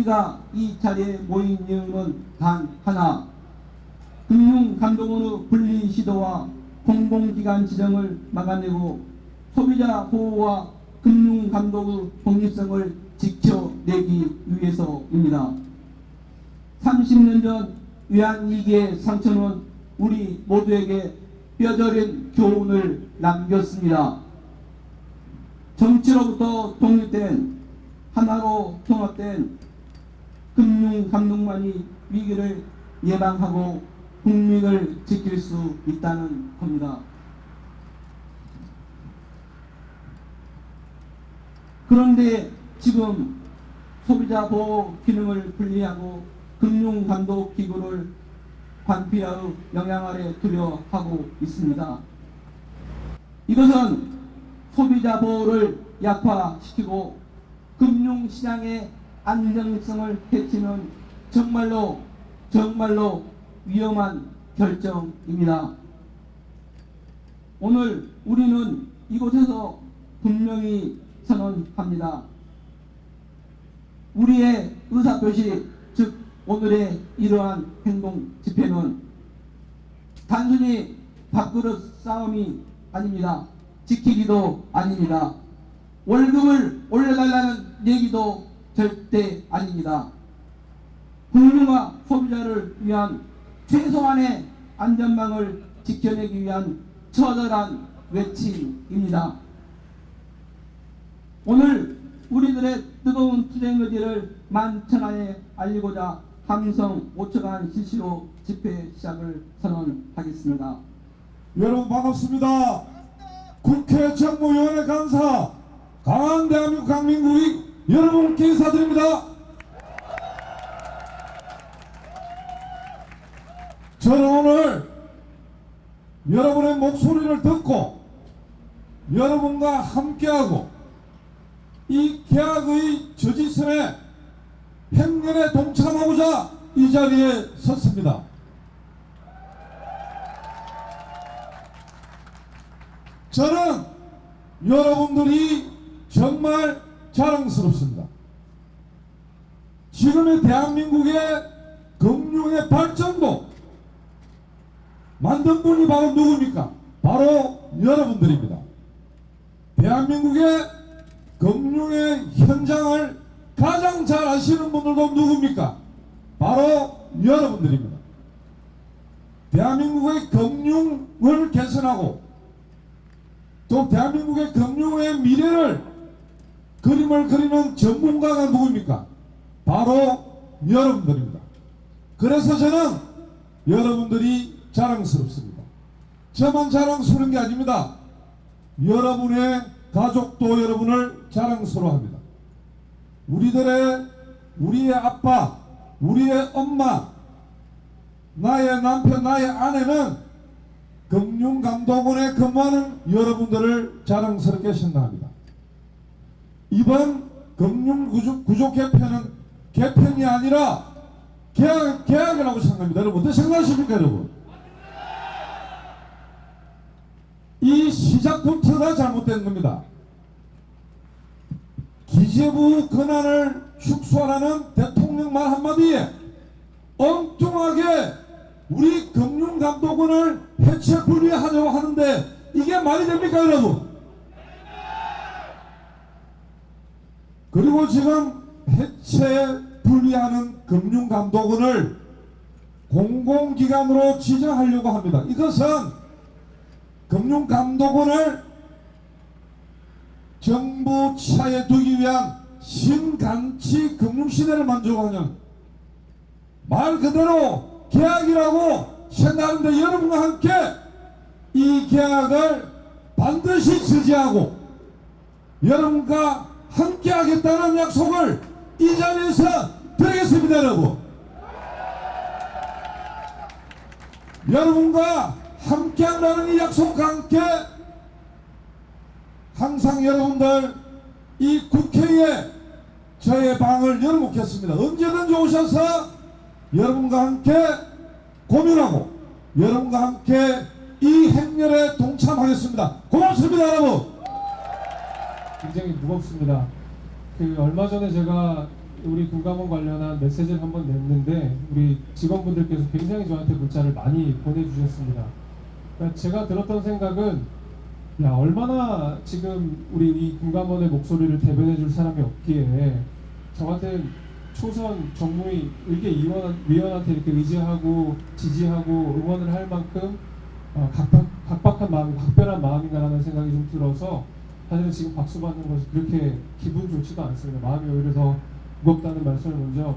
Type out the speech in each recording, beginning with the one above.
우리가 이 자리에 모인 이유는 단 하나, 금융감독원의 분리 시도와 공공기관 지정을 막아내고 소비자 보호와 금융감독의 독립성을 지켜내기 위해서입니다. 30년 전 외환위기의 상처는 우리 모두에게 뼈저린 교훈을 남겼습니다. 정치로부터 독립된 하나로 통합된 금융감독만이 위기를 예방하고 국민을 지킬 수 있다는 겁니다. 그런데 지금 소비자 보호 기능을 분리하고 금융감독기구를 관피하의 영향 아래 두려 하고 있습니다. 이것은 소비자 보호를 약화시키고 금융시장의 안정성을 해치는 정말로 위험한 결정입니다. 오늘 우리는 이곳에서 분명히 선언합니다. 우리의 의사표시, 즉 오늘의 이러한 행동 집회는 단순히 밥그릇 싸움이 아닙니다. 지키기도 아닙니다. 월급을 올려달라는 얘기도 절대 아닙니다. 국민과 소비자를 위한 최소한의 안전망을 지켜내기 위한 처절한 외침입니다. 오늘 우리들의 뜨거운 투쟁 의지를 만천하에 알리고자 함성 5초간 실시로 집회 시작을 선언하겠습니다. 여러분 반갑습니다. 국회 정무위원회 간사 강한 대한민국 강민국이 여러분께 인사드립니다. 저는 오늘 여러분의 목소리를 듣고 여러분과 함께하고 이 계약의 저지선에 행렬에 동참하고자 이 자리에 섰습니다. 저는 여러분들이 정말 자랑스럽습니다. 지금의 대한민국의 금융의 발전도 만든 분이 바로 누굽니까? 바로 여러분들입니다. 대한민국의 금융의 현장을 가장 잘 아시는 분들도 누굽니까? 바로 여러분들입니다. 대한민국의 금융을 개선하고 또 대한민국의 금융의 미래를 그림을 그리는 전문가가 누굽니까? 바로 여러분들입니다. 그래서 저는 여러분들이 자랑스럽습니다. 저만 자랑스러운 게 아닙니다. 여러분의 가족도 여러분을 자랑스러워합니다. 우리의 아빠, 우리의 엄마, 나의 남편, 나의 아내는 금융감독원에 근무하는 여러분들을 자랑스럽게 생각합니다. 이번 금융구조 개편은 개편이 아니라 계약이라고 생각합니다. 여러분 어떻게 생각하십니까 여러분? 이 시작부터가 잘못된 겁니다. 기재부 권한을 축소하라는 대통령 말 한마디에 엉뚱하게 우리 금융감독원을 해체 분리하려고 하는데 이게 말이 됩니까 여러분? 그리고 지금 해체 분리하는 금융감독원을 공공기관으로 지정하려고 합니다. 이것은 금융감독원을 정부 차에 두기 위한 신간치 금융시대를 만들어가는 말 그대로 계약이라고 생각하는데 여러분과 함께 이 계약을 반드시 지지하고 여러분과 함께 하겠다는 약속을 이 자리에서 드리겠습니다. 여러분과 함께 한다는 이 약속과 함께 항상 여러분들 이 국회에 저의 방을 열어놓겠습니다. 언제든지 오셔서 여러분과 함께 고민하고 여러분과 함께 이 행렬에 동참하겠습니다. 고맙습니다 여러분. 굉장히 무겁습니다. 얼마 전에 제가 우리 금감원 관련한 메시지를 한번 냈는데 우리 직원분들께서 굉장히 저한테 문자를 많이 보내주셨습니다. 그러니까 제가 들었던 생각은 야, 얼마나 지금 우리 이 금감원의 목소리를 대변해줄 사람이 없기에 저 같은 초선 정무위 일개 위원한테 이렇게 의지하고 지지하고 응원을 할 만큼 각박한 마음이, 각별한 마음인가라는 생각이 좀 들어서 사실은 지금 박수 받는 것이 그렇게 기분 좋지도 않습니다. 마음이 오히려 더 무겁다는 말씀을 먼저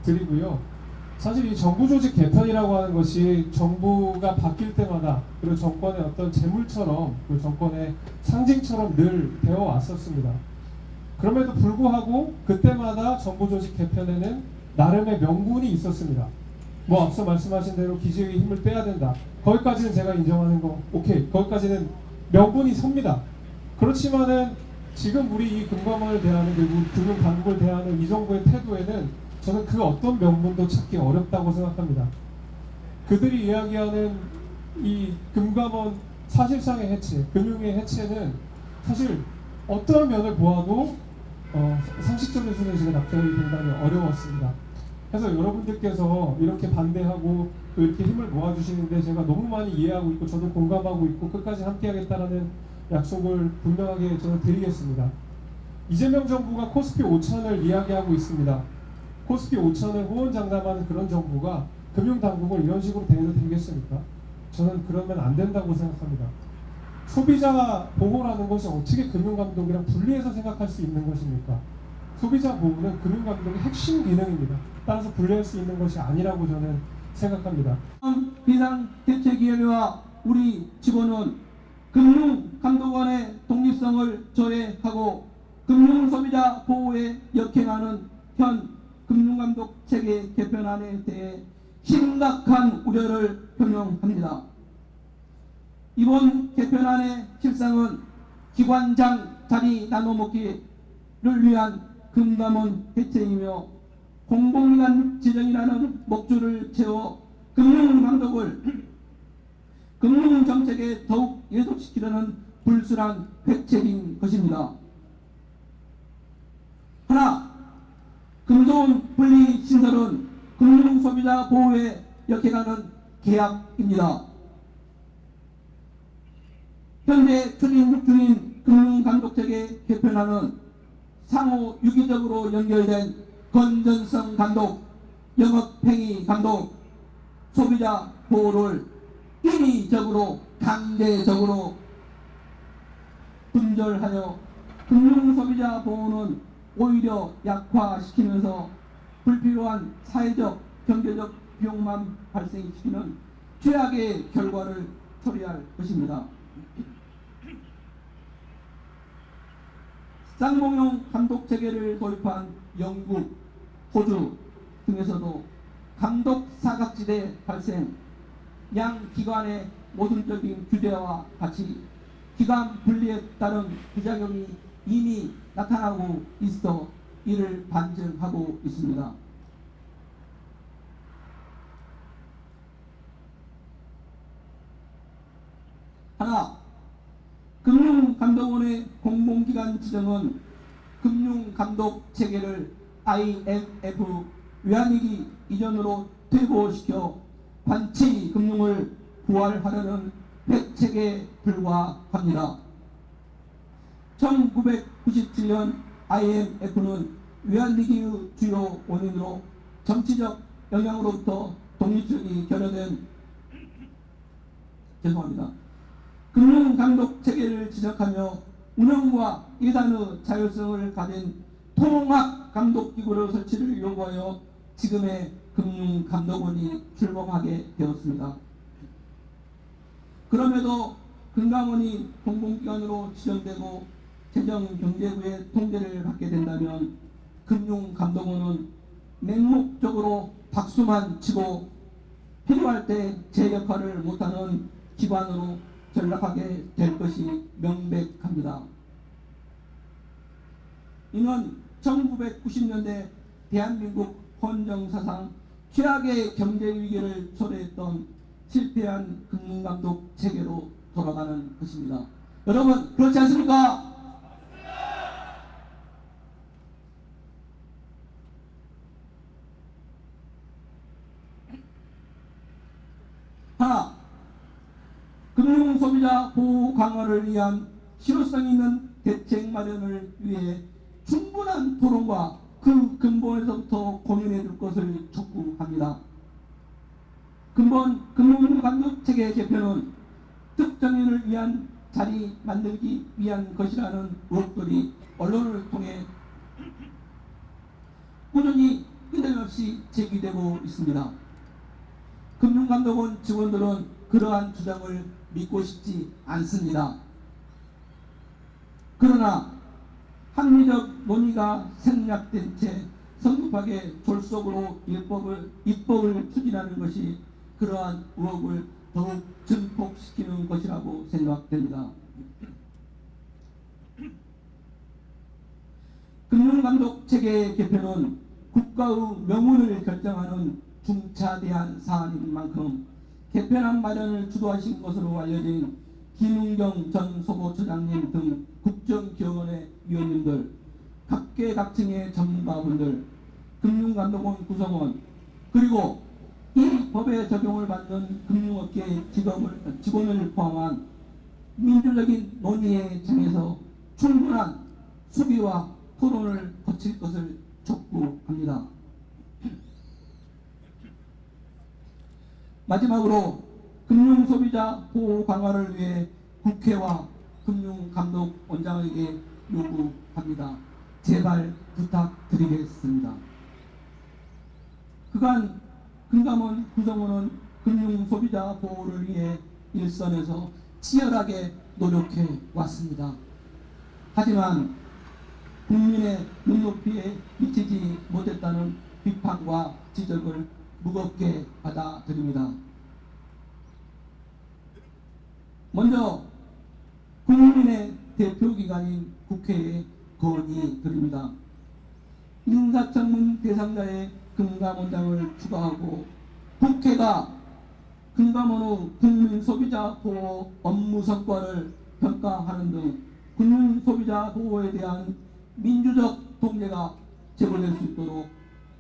드리고요. 사실 이 정부 조직 개편이라고 하는 것이 정부가 바뀔 때마다 그리고 정권의 어떤 재물처럼 그 정권의 상징처럼 늘 되어 왔었습니다. 그럼에도 불구하고 그때마다 정부 조직 개편에는 나름의 명분이 있었습니다. 뭐 앞서 말씀하신 대로 기지의 힘을 빼야 된다. 거기까지는 제가 인정하는 거 오케이. 거기까지는 명분이 섭니다. 그렇지만은 지금 우리 이 금감원을 대하는 그리고 금융당국을 대하는 이 정부의 태도에는 저는 그 어떤 명분도 찾기 어렵다고 생각합니다. 그들이 이야기하는 이 금감원 사실상의 해체, 금융의 해체는 사실 어떠한 면을 보아도 상식적인 수준에서 납득이 굉장히 어려웠습니다. 그래서 여러분들께서 이렇게 반대하고 또 이렇게 힘을 모아주시는데 제가 너무 많이 이해하고 있고 저도 공감하고 있고 끝까지 함께하겠다는 약속을 분명하게 저는 드리겠습니다. 이재명 정부가 코스피 5천을 이야기하고 있습니다. 코스피 5천을 호언장담하는 그런 정부가 금융당국을 이런 식으로 대해도 되겠습니까? 저는 그러면 안 된다고 생각합니다. 소비자 보호라는 것이 어떻게 금융감독이랑 분리해서 생각할 수 있는 것입니까? 소비자 보호는 금융감독의 핵심 기능입니다. 따라서 분리할 수 있는 것이 아니라고 저는 생각합니다. 비상대책위원회와 우리 직원은 금융감독원의 독립성을 저해하고 금융소비자 보호에 역행하는 현 금융감독 체계 개편안에 대해 심각한 우려를 표명합니다. 이번 개편안의 실상은 기관장 자리 나눠먹기를 위한 금감원 해체이며 공공기관 지정이라는 목줄을 채워 금융정책에 더욱 예속시키려는 불순한 획책인 것입니다. 하나, 금소원 분리 신설은 금융소비자 보호에 역행하는 계약입니다. 현재 추진 중인 금융감독체계 개편안은 상호 유기적으로 연결된 건전성 감독, 영업행위 감독, 소비자 보호를 인위적으로 강제적으로 분절하여 금융소비자 보호는 오히려 약화시키면서 불필요한 사회적, 경제적 비용만 발생시키는 최악의 결과를 초래할 것입니다. 쌍봉용 감독 체계를 도입한 영국, 호주 등에서도 감독 사각지대 발생, 양 기관의 모순적인 규제와 같이 기관 분리에 따른 부작용이 이미 나타나고 있어 이를 반증하고 있습니다. 하나, 금융감독원의 공공기관 지정은 금융감독 체계를 IMF 외환위기 이전으로 퇴보시켜 관치금융을 부활하려는 획책에 불과합니다. 1997년 IMF는 외환위기의 주요 원인으로 정치적 영향으로부터 독립성이 결여된 금융감독 체계를 지적하며 운영과 예산의 자율성을 가진 통합감독기구를 설치를 요구하여 지금의 금융감독원이 출범하게 되었습니다. 그럼에도 금감원이 공공기관으로 지정되고 재정경제부의 통제를 받게 된다면 금융감독원은 맹목적으로 박수만 치고 필요할 때 제 역할을 못하는 기관으로 전락하게 될 것이 명백합니다. 이는 1990년대 대한민국 헌정사상 최악의 경제위기를 초래했던 실패한 금융감독 체계로 돌아가는 것입니다. 여러분 그렇지 않습니까? 보호 강화를 위한 실효성 있는 대책 마련을 위해 충분한 토론과 그 근본에서부터 고민해 줄 것을 촉구합니다. 근본 금융감독체계 개편은 특정인을 위한 자리 만들기 위한 것이라는 의혹들이 언론을 통해 꾸준히 끊임없이 제기되고 있습니다. 금융감독원 직원들은 그러한 주장을 믿고 싶지 않습니다. 그러나 합리적 논의가 생략된 채 성급하게 졸속으로 입법을 추진하는 것이 그러한 의혹을 더욱 증폭시키는 것이라고 생각됩니다. 금융감독체계 개편은 국가의 명운을 결정하는 중차대한 사안인 만큼 개편안 마련을 주도하신 것으로 알려진 김은경 전 소보처장님 등 국정기획원의 위원님들, 각계각층의 전문가분들, 금융감독원 구성원, 그리고 이 법의 적용을 받는 금융업계 직원을 포함한 민주적인 논의의 장에서 충분한 수비와 토론을 거칠 것을 촉구합니다. 마지막으로 금융소비자 보호 강화를 위해 국회와 금융감독원장에게 요구합니다. 제발 부탁드리겠습니다. 그간 금감원 구성원은 금융소비자 보호를 위해 일선에서 치열하게 노력해 왔습니다. 하지만 국민의 눈높이에 미치지 못했다는 비판과 지적을 무겁게 받아들입니다. 먼저 국민의 대표기관인 국회에 건의드립니다. 인사청문 대상자의 금감원장을 추가하고 국회가 금감원의 국민소비자 보호 업무 성과를 평가하는 등 국민소비자 보호에 대한 민주적 통제가 제고될 수 있도록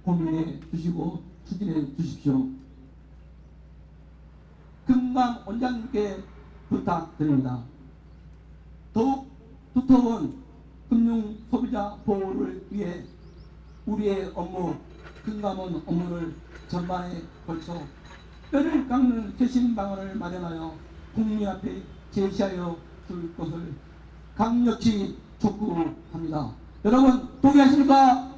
고민해 주시고 추진해 주십시오. 금감원장님께 부탁드립니다. 더욱 두터운 금융소비자 보호를 위해 우리의 업무, 금감원 업무를 전반에 걸쳐 뼈를 깎는 개신 방안을 마련하여 국민 앞에 제시하여 줄 것을 강력히 촉구합니다. 여러분 동의하십니까?